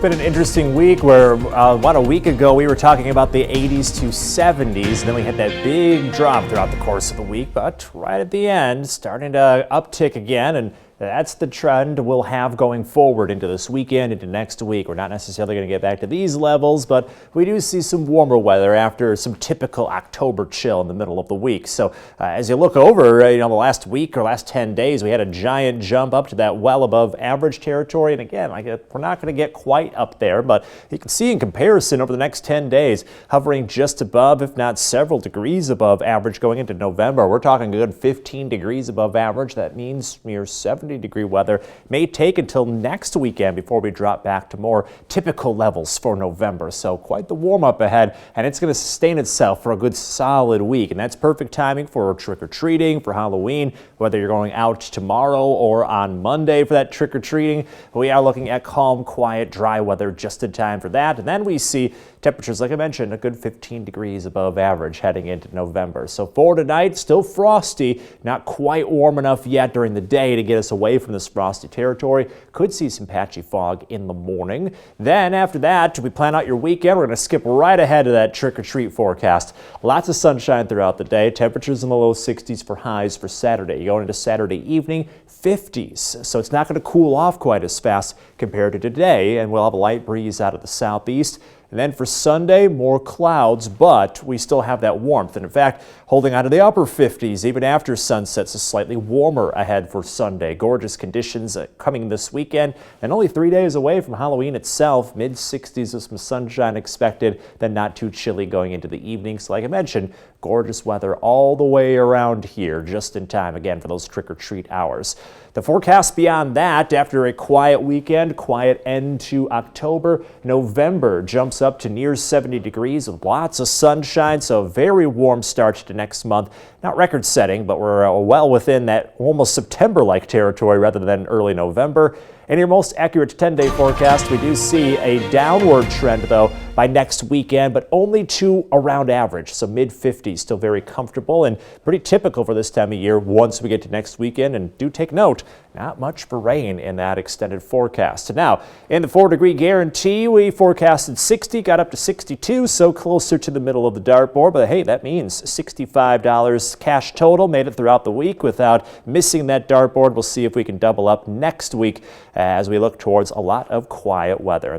been an interesting week where about a week ago we were talking about the 80s to 70s, and then we had that big drop throughout the course of the week, but right at the end starting to uptick again, and that's the trend we'll have going forward into this weekend, into next week. We're not necessarily going to get back to these levels, but we do see some warmer weather after some typical October chill in the middle of the week. So as you look over, the last week or last 10 days, we had a giant jump up to that well above average territory. And again, we're not going to get quite up there, but you can see in comparison over the next 10 days, hovering just above, if not several degrees above average going into November. We're talking a good 15 degrees above average. That means near 70-degree weather may take until next weekend before we drop back to more typical levels for November. So quite the warm up ahead, and it's going to sustain itself for a good solid week. And that's perfect timing for trick-or-treating, for Halloween, whether you're going out tomorrow or on Monday for that trick-or-treating. We are looking at calm, quiet, dry weather just in time for that. And then we see temperatures, like I mentioned, a good 15 degrees above average heading into November. So for tonight, still frosty, not quite warm enough yet during the day to get us away from this frosty territory. Could see some patchy fog in the morning. Then after that, we plan out your weekend. We're going to skip right ahead to that trick-or-treat forecast. Lots of sunshine throughout the day. Temperatures in the low 60s for highs for Saturday. Going into Saturday evening, 50s. So it's not going to cool off quite as fast compared to today, and we'll have a light breeze out of the southeast. And then for Sunday, more clouds, but we still have that warmth. And in fact, holding on to the upper 50s even after sunset, so slightly warmer ahead for Sunday. Gorgeous conditions coming this weekend, and only 3 days away from Halloween itself. Mid-60s with some sunshine expected, then not too chilly going into the evening. So like I mentioned, gorgeous weather all the way around here, just in time again for those trick-or-treat hours. The forecast beyond that, after a quiet weekend, quiet end to October, November jumps up to near 70 degrees with lots of sunshine, so a very warm start to next month. Not record-setting, but we're well within that almost September-like territory rather than early November. In your most accurate 10-day forecast, we do see a downward trend, though, by next weekend, but only to around average, so mid-50s, still very comfortable and pretty typical for this time of year once we get to next weekend. And do take note, not much for rain in that extended forecast. Now, in the 4-degree guarantee, we forecasted 60, got up to 62, so closer to the middle of the dartboard. But hey, that means $65 cash total, made it throughout the week without missing that dartboard. We'll see if we can double up next week as we look towards a lot of quiet weather.